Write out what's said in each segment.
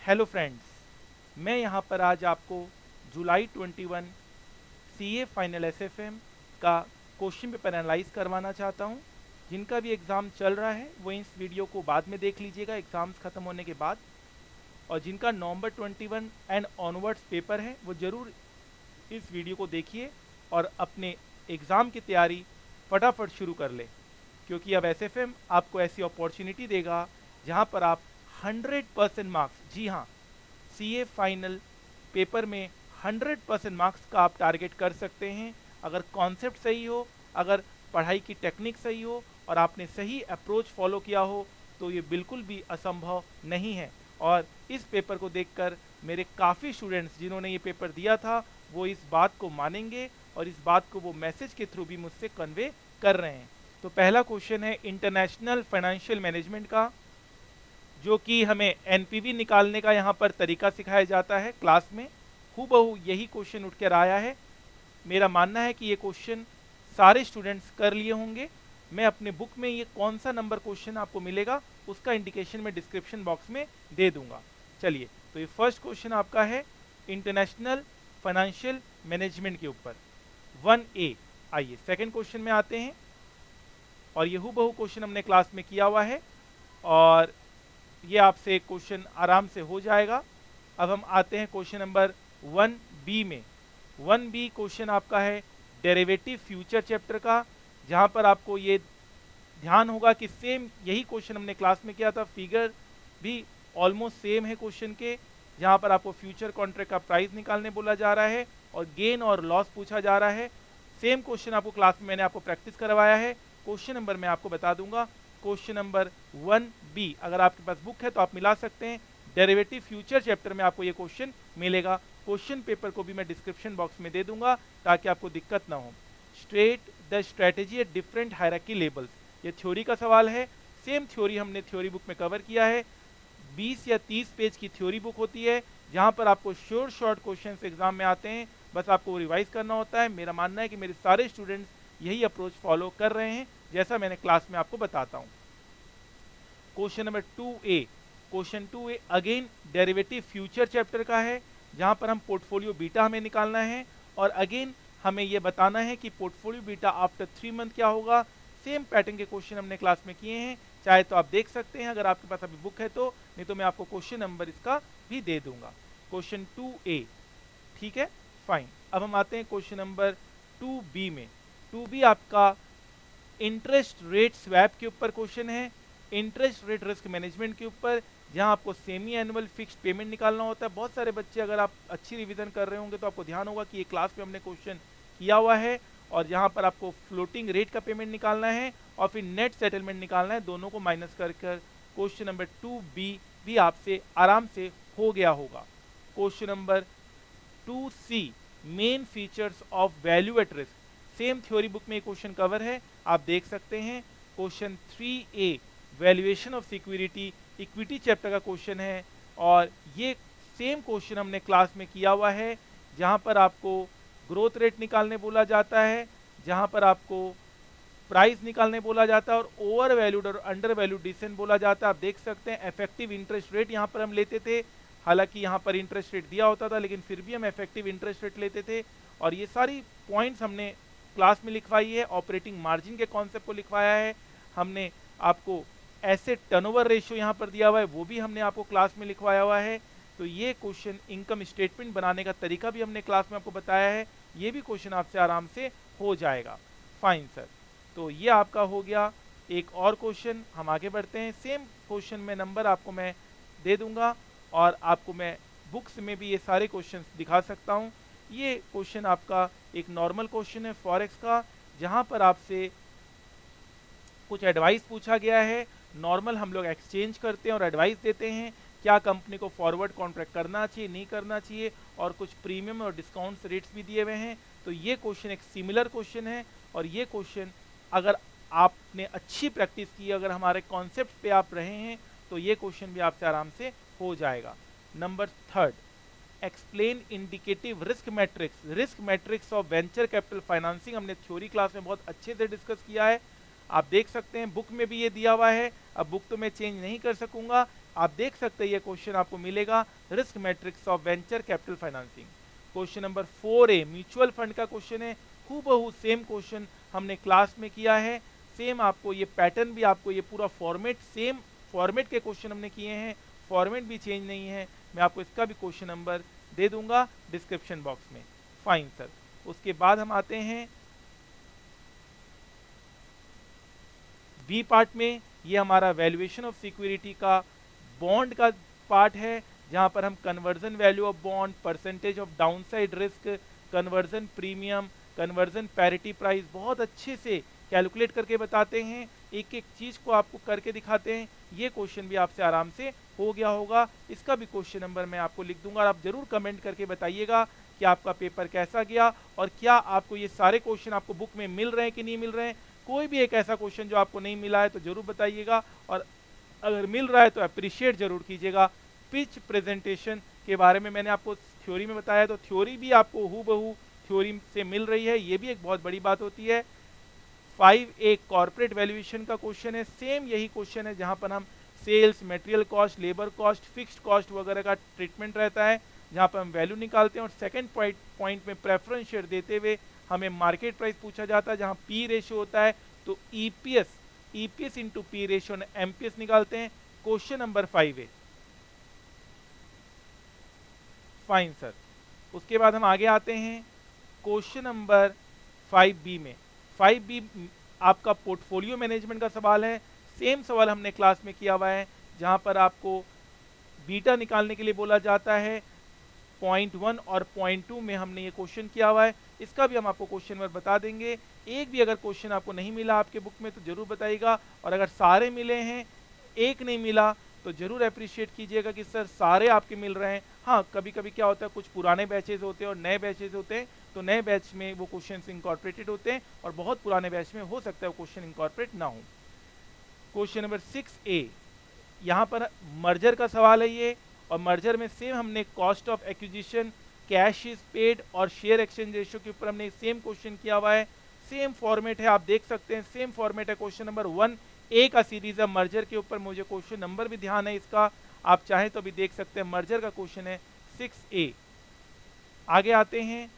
Hello friends, मैं यहाँ पर आज आपको जुलाई 21 सीए फाइनल एसएफएम का क्वेश्चन पेपर एनालाइज करवाना चाहता हूँ। जिनका भी एग्ज़ाम चल रहा है वो इस वीडियो को बाद में देख लीजिएगा एग्ज़ाम्स ख़त्म होने के बाद, और जिनका नवंबर 21 एंड ऑनवर्ड्स पेपर है वो ज़रूर इस वीडियो को देखिए और अपने एग्ज़ाम की तैयारी फटाफट शुरू कर ले, क्योंकि अब एसएफएम आपको ऐसी अपॉर्चुनिटी देगा जहाँ पर आप 100% मार्क्स, जी हाँ, सीए फाइनल पेपर में 100% मार्क्स का आप टारगेट कर सकते हैं। अगर कॉन्सेप्ट सही हो, अगर पढ़ाई की टेक्निक सही हो और आपने सही अप्रोच फॉलो किया हो तो ये बिल्कुल भी असंभव नहीं है। और इस पेपर को देखकर मेरे काफ़ी स्टूडेंट्स जिन्होंने ये पेपर दिया था वो इस बात को मानेंगे और इस बात को वो मैसेज के थ्रू भी मुझसे कन्वे कर रहे हैं। तो पहला क्वेश्चन है इंटरनेशनल फाइनेंशियल मैनेजमेंट का, जो कि हमें एनपीवी निकालने का यहाँ पर तरीका सिखाया जाता है क्लास में। हूबहू यही क्वेश्चन उठ कर आया है। मेरा मानना है कि ये क्वेश्चन सारे स्टूडेंट्स कर लिए होंगे। मैं अपने बुक में ये कौन सा नंबर क्वेश्चन आपको मिलेगा उसका इंडिकेशन मैं डिस्क्रिप्शन बॉक्स में दे दूंगा। चलिए, तो ये फर्स्ट क्वेश्चन आपका है इंटरनेशनल फाइनेंशियल मैनेजमेंट के ऊपर 1A। आइए सेकंड क्वेश्चन में आते हैं, और ये हूबहू क्वेश्चन हमने क्लास में किया हुआ है और ये आपसे क्वेश्चन आराम से हो जाएगा। अब हम आते हैं क्वेश्चन नंबर 1B में। 1B क्वेश्चन आपका है डेरिवेटिव फ्यूचर चैप्टर का, जहां पर आपको ये ध्यान होगा कि सेम यही क्वेश्चन हमने क्लास में किया था, फिगर भी ऑलमोस्ट सेम है क्वेश्चन के, जहां पर आपको फ्यूचर कॉन्ट्रैक्ट का प्राइस निकालने बोला जा रहा है और गेन और लॉस पूछा जा रहा है। सेम क्वेश्चन आपको क्लास में मैंने आपको प्रैक्टिस करवाया है। क्वेश्चन नंबर मैं आपको बता दूंगा, क्वेश्चन नंबर 1B। अगर आपके पास बुक है तो आप मिला सकते हैं, डेरिवेटिव फ्यूचर चैप्टर में आपको ये क्वेश्चन मिलेगा। क्वेश्चन पेपर को भी मैं डिस्क्रिप्शन बॉक्स में दे दूंगा ताकि आपको दिक्कत ना हो। State the strategy at different hierarchy levels, ये थ्योरी का सवाल है। सेम थ्योरी हमने थ्योरी बुक में कवर किया है। 20 या 30 पेज की थ्योरी बुक होती है जहां पर आपको शॉर्ट क्वेश्चंस एग्जाम में आते हैं, बस आपको रिवाइज करना होता है। मेरा मानना है कि मेरे सारे स्टूडेंट्स यही अप्रोच फॉलो कर रहे हैं जैसा मैंने क्लास में आपको बताता हूं। Question number 2A, question 2A again derivative future chapter का है, जहां पर हम पोर्टफोलियो बीटा हमें निकालना है और अगेन हमें यह बताना है कि पोर्टफोलियो बीटा आफ्टर 3 मंथ क्या होगा। सेम पैटर्न के क्वेश्चन हमने क्लास में किए हैं, चाहे तो आप देख सकते हैं अगर आपके पास अभी बुक है तो, नहीं तो मैं आपको क्वेश्चन नंबर इसका भी दे दूंगा। क्वेश्चन 2A, ठीक है, फाइन। अब हम आते हैं क्वेश्चन नंबर 2B में। 2B आपका इंटरेस्ट रेट स्वैप के ऊपर क्वेश्चन है, इंटरेस्ट रेट रिस्क मैनेजमेंट के ऊपर, जहां आपको सेमी एनुअल फिक्स्ड पेमेंट निकालना होता है। बहुत सारे बच्चे, अगर आप अच्छी रिवीजन कर रहे होंगे तो आपको ध्यान होगा कि ये क्लास में हमने क्वेश्चन किया हुआ है, और जहां पर आपको फ्लोटिंग रेट का पेमेंट निकालना है और फिर नेट सेटलमेंट निकालना है, दोनों को माइनस कर कर क्वेश्चन नंबर 2B भी आपसे आराम से हो गया होगा। Question number 2C, main features of value at risk, same theory book में क्वेश्चन कवर है, आप देख सकते हैं। Question 3A, valuation of security, equity chapter का क्वेश्चन है, और ये सेम क्वेश्चन हमने क्लास में किया हुआ है, जहां पर आपको ग्रोथ रेट निकालने बोला जाता है, जहां पर आपको प्राइस निकालने बोला जाता है और ओवर वैल्यूड और अंडर वैल्यूड डिसीजन बोला जाता है। आप देख सकते हैं इफेक्टिव इंटरेस्ट रेट यहाँ पर हम लेते थे, हालांकि यहाँ पर इंटरेस्ट रेट दिया होता था लेकिन फिर भी हम इफेक्टिव इंटरेस्ट रेट लेते थे। और ये सारी पॉइंट्स हमने क्लास में लिखवाई है। ऑपरेटिंग मार्जिन के कॉन्सेप्ट को लिखवाया है हमने, आपको एसेट टर्नओवर रेशियो यहाँ पर दिया हुआ है, वो भी हमने आपको क्लास में लिखवाया हुआ है। तो ये क्वेश्चन, इनकम स्टेटमेंट बनाने का तरीका भी हमने क्लास में आपको बताया है, ये भी क्वेश्चन आपसे आराम से हो जाएगा। फाइन सर, तो ये आपका हो गया। एक और क्वेश्चन, हम आगे बढ़ते हैं। सेम क्वेश्चन में नंबर आपको मैं दे दूंगा और आपको मैं बुक्स में भी ये सारे क्वेश्चन दिखा सकता हूँ। ये क्वेश्चन आपका एक नॉर्मल क्वेश्चन है फॉरेक्स का, जहां पर आपसे कुछ एडवाइस पूछा गया है। नॉर्मल हम लोग एक्सचेंज करते हैं और एडवाइस देते हैं क्या कंपनी को फॉरवर्ड कॉन्ट्रैक्ट करना चाहिए, नहीं करना चाहिए, और कुछ प्रीमियम और डिस्काउंट रेट्स भी दिए हुए हैं। तो ये क्वेश्चन एक सिमिलर क्वेश्चन है, और ये क्वेश्चन अगर आपने अच्छी प्रैक्टिस की, अगर हमारे कॉन्सेप्ट पे आप रहे हैं, तो ये क्वेश्चन भी आपसे आराम से हो जाएगा। Number 3, explain indicative risk matrix, risk matrix of venture capital financing, हमने थ्योरी क्लास में बहुत अच्छे से डिस्कस किया है। आप देख सकते हैं बुक में भी ये दिया हुआ है। अब बुक तो मैं चेंज नहीं कर सकूंगा, आप देख सकते हैं ये क्वेश्चन आपको मिलेगा risk matrix of venture capital financing. Question number 4A mutual fund का क्वेश्चन है, हूबहू सेम क्वेश्चन हमने क्लास में किया है, सेम आपको ये पैटर्न भी, आपको ये पूरा फॉर्मेट, सेम फॉर्मेट के क्वेश्चन हमने किए हैं, फॉर्मेट भी चेंज नहीं है। मैं आपको इसका भी क्वेश्चन नंबर दे दूंगा डिस्क्रिप्शन बॉक्स में। फाइन सर, उसके बाद हम आते हैं बी पार्ट में। ये हमारा वैल्यूएशन ऑफ सिक्योरिटी का बॉन्ड का पार्ट है, जहां पर हम conversion value of bond, percentage of downside risk, conversion premium, conversion parity price बहुत अच्छे से कैलकुलेट करके बताते हैं, एक एक चीज को आपको करके दिखाते हैं। ये क्वेश्चन भी आपसे आराम से हो गया होगा, इसका भी क्वेश्चन नंबर मैं आपको लिख दूंगा और आप जरूर कमेंट करके बताइएगा कि आपका पेपर कैसा गया और क्या आपको ये सारे क्वेश्चन आपको बुक में मिल रहे हैं कि नहीं मिल रहे हैं। कोई भी एक ऐसा क्वेश्चन जो आपको नहीं मिला है तो जरूर बताइएगा, और अगर मिल रहा है तो अप्रिशिएट जरूर कीजिएगा। पिच प्रेजेंटेशन के बारे में मैंने आपको थ्योरी में बताया, तो थ्योरी भी आपको हूबहू थ्योरी से मिल रही है, ये भी एक बहुत बड़ी बात होती है। 5A कॉर्पोरेट वैल्यूएशन का क्वेश्चन है, सेम यही क्वेश्चन है जहां पर हम sales, material cost, labour cost, fixed cost वगैरह का ट्रीटमेंट रहता है, जहां पर हम वैल्यू निकालते हैं। और सेकंड पॉइंट में प्रेफरेंस शेयर देते हुए हमें मार्केट प्राइस पूछा जाता है, जहां पी रेशियो होता है तो EPS into P ratio MPS निकालते हैं। Question number 5A। Fine sir, उसके बाद हम आगे आते हैं क्वेश्चन नंबर 5B में। 5B आपका पोर्टफोलियो मैनेजमेंट का सवाल है, सेम सवाल हमने क्लास में किया हुआ है, जहां पर आपको बीटा निकालने के लिए बोला जाता है। पॉइंट 1 और पॉइंट 2 में हमने ये क्वेश्चन किया हुआ है, इसका भी हम आपको क्वेश्चन नंबर बता देंगे। एक भी अगर क्वेश्चन आपको नहीं मिला आपके बुक में तो जरूर बताइएगा, और अगर सारे मिले हैं, एक नहीं मिला तो जरूर अप्रिशिएट कीजिएगा कि सर सारे आपके मिल रहे हैं। हाँ, कभी कभी क्या होता है, कुछ पुराने बैचेज होते हैं और नए बैचेज होते हैं, तो नए बैच में वो क्वेश्चन इंकॉर्पोरेटेड होते हैं और बहुत पुराने बैच में हो सकता है वो क्वेश्चन इंकॉर्पोरेट ना हो। क्वेश्चन नंबर 6A, यहाँ पर मर्जर का सवाल है ये, और मर्जर में सेम हमने cost of acquisition, cash is paid और शेयर एक्सचेंज रेशियो के ऊपर हमने सेम क्वेश्चन किया हुआ है। सेम फॉर्मेट है, आप देख सकते हैं सेम फॉर्मेट है। क्वेश्चन नंबर 1A का सीरीज है मर्जर के ऊपर, मुझे क्वेश्चन नंबर भी ध्यान है इसका, आप चाहें तो भी देख सकते हैं। मर्जर का क्वेश्चन है 6A। आगे आते हैं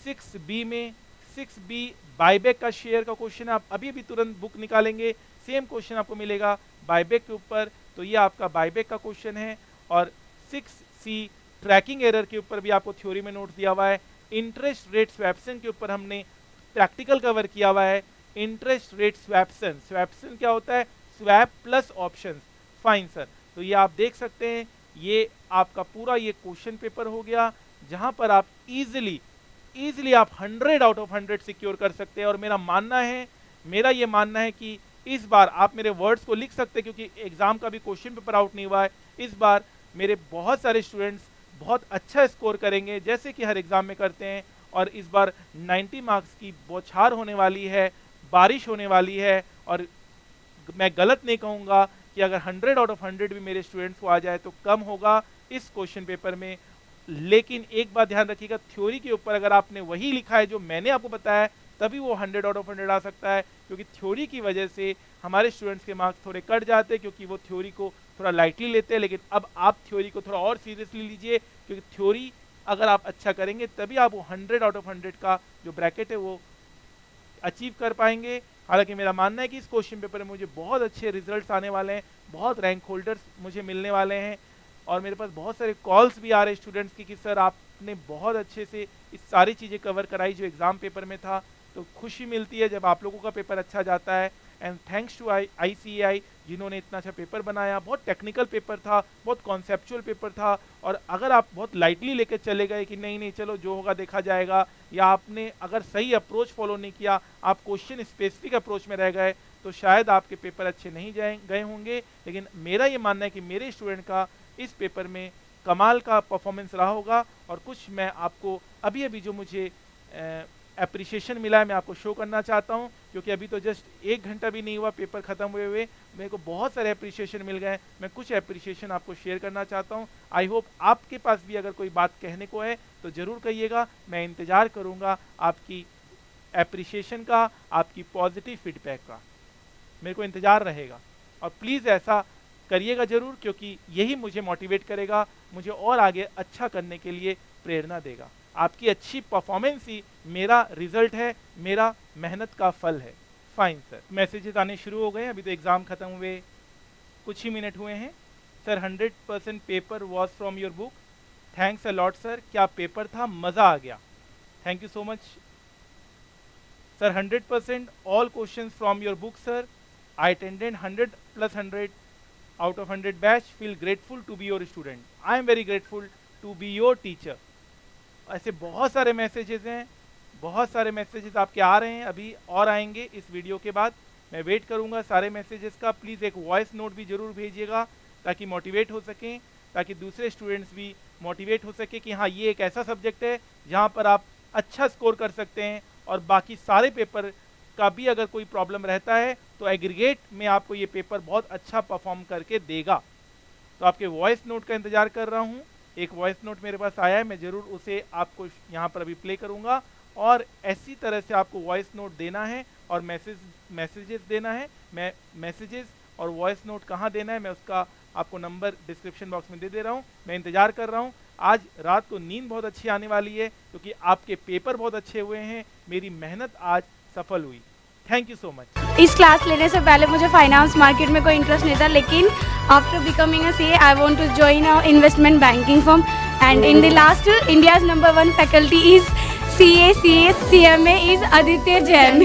6B में। 6B बायबैक का शेयर का क्वेश्चन है, आप अभी भी तुरंत बुक निकालेंगे, सेम क्वेश्चन आपको मिलेगा बायबैक के ऊपर, तो ये आपका बायबैक का क्वेश्चन है। और 6C ट्रैकिंग एरर के ऊपर भी आपको थ्योरी में नोट दिया हुआ है। इंटरेस्ट रेट स्वैप्शन के ऊपर हमने प्रैक्टिकल कवर किया हुआ है। इंटरेस्ट रेट स्वैप्शन, स्वैप्शन क्या होता है, swap plus options. Fine sir, तो ये आप देख सकते हैं, ये आपका पूरा ये क्वेश्चन पेपर हो गया, जहां पर आप इजीली आप 100 आउट ऑफ 100 सिक्योर कर सकते हैं। और मेरा ये मानना है कि इस बार आप मेरे वर्ड्स को लिख सकते हैं, क्योंकि एग्जाम का भी क्वेश्चन पेपर आउट नहीं हुआ है। इस बार मेरे बहुत सारे स्टूडेंट्स बहुत अच्छा स्कोर करेंगे, जैसे कि हर एग्जाम में करते हैं, और इस बार 90 मार्क्स की बौछार होने वाली है, बारिश होने वाली है। और मैं गलत नहीं कहूंगा कि अगर 100 आउट ऑफ 100 भी मेरे स्टूडेंट्स को आ जाए तो कम होगा इस क्वेश्चन पेपर में। लेकिन एक बात ध्यान रखिएगा, थ्योरी के ऊपर अगर आपने वही लिखा है जो मैंने आपको बताया, तभी वो 100 आउट ऑफ 100 आ सकता है, क्योंकि थ्योरी की वजह से हमारे स्टूडेंट्स के मार्क्स थोड़े कट जाते हैं, क्योंकि वो थ्योरी को थोड़ा लाइटली लेते हैं। लेकिन अब आप थ्योरी को थोड़ा और सीरियसली लीजिए, क्योंकि थ्योरी अगर आप अच्छा करेंगे तभी आप वो 100 आउट ऑफ 100 का जो ब्रैकेट है वो अचीव कर पाएंगे। हालांकि मेरा मानना है कि इस क्वेश्चन पेपर में मुझे बहुत अच्छे रिजल्ट्स आने वाले हैं, बहुत रैंक होल्डर्स मुझे मिलने वाले हैं, और मेरे पास बहुत सारे कॉल्स भी आ रहे हैं स्टूडेंट्स की कि सर आपने बहुत अच्छे से इस सारी चीज़ें कवर कराई जो एग्जाम पेपर में था। तो खुशी मिलती है जब आप लोगों का पेपर अच्छा जाता है। एंड थैंक्स टू ICAI जिन्होंने इतना अच्छा पेपर बनाया। बहुत टेक्निकल पेपर था, बहुत कॉन्सेप्चुअल पेपर था, और अगर आप बहुत लाइटली लेकर चले गए कि नहीं चलो जो होगा देखा जाएगा, या आपने अगर सही अप्रोच फॉलो नहीं किया, आप क्वेश्चन स्पेसिफिक अप्रोच में रह गए, तो शायद आपके पेपर अच्छे नहीं गए होंगे। लेकिन मेरा ये मानना है कि मेरे स्टूडेंट का इस पेपर में कमाल का परफॉर्मेंस रहा होगा। और कुछ मैं आपको अभी जो मुझे एप्रिसिएशन मिला है मैं आपको शो करना चाहता हूं, क्योंकि अभी तो जस्ट 1 घंटा भी नहीं हुआ पेपर खत्म हुए मेरे को बहुत सारे एप्रिसिएशन मिल गए। मैं कुछ एप्रिसिएशन आपको शेयर करना चाहता हूं। आई होप आपके पास भी अगर कोई बात कहने को है तो जरूर कहिएगा, मैं इंतजार करूंगा आपकी एप्रिसिएशन का, आपकी पॉजिटिव फीडबैक का, मेरे को इंतजार रहेगा। और प्लीज़ ऐसा करिएगा ज़रूर, क्योंकि यही मुझे मोटिवेट करेगा, मुझे और आगे अच्छा करने के लिए प्रेरणा देगा। आपकी अच्छी परफॉर्मेंस ही मेरा रिजल्ट है, मेरा मेहनत का फल है। Fine sir. मैसेजेस आने शुरू हो गए हैं, अभी तो एग्ज़ाम ख़त्म हुए कुछ ही मिनट हुए हैं। Sir 100% paper was from your book, thanks a lot sir. क्या पेपर था, मज़ा आ गया, thank you so much sir. 100% all questions from your book sir, I attended 100+100 out of 100 batch, feel grateful to be your student, I am very grateful to be your teacher। ऐसे बहुत सारे messages हैं, बहुत सारे messages आपके आ रहे हैं, अभी और आएंगे इस वीडियो के बाद। मैं वेट करूंगा सारे मैसेजेस का। प्लीज़ एक वॉइस नोट भी जरूर भेजिएगा ताकि मोटिवेट हो सकें, ताकि दूसरे स्टूडेंट्स भी मोटिवेट हो सके कि हाँ ये एक ऐसा सब्जेक्ट है जहाँ पर आप अच्छा स्कोर कर सकते हैं, और बाकी सारे पेपर का भी अगर कोई प्रॉब्लम रहता है तो एग्रीगेट में आपको ये पेपर बहुत अच्छा परफॉर्म करके देगा। तो आपके वॉइस नोट का इंतजार कर रहा हूँ। एक वॉइस नोट मेरे पास आया है, मैं ज़रूर उसे आपको यहाँ पर अभी प्ले करूँगा, और ऐसी तरह से आपको वॉइस नोट देना है और मैसेजेस देना है। मैं मैसेजेस और वॉइस नोट कहाँ देना है मैं उसका आपको नंबर डिस्क्रिप्शन बॉक्स में दे रहा हूँ। मैं इंतज़ार कर रहा हूँ। आज रात को नींद बहुत अच्छी आने वाली है क्योंकि आपके पेपर बहुत अच्छे हुए हैं, मेरी मेहनत आज सफल हुई। Thank you so much. इस क्लास लेने से पहले मुझे फाइनेंस मार्केट में कोई इंटरेस्ट नहीं था, लेकिन after becoming a CA I want to join a investment banking firm, and in the last India's number 1 faculty is CA, CS, CMA is Aditya Jain।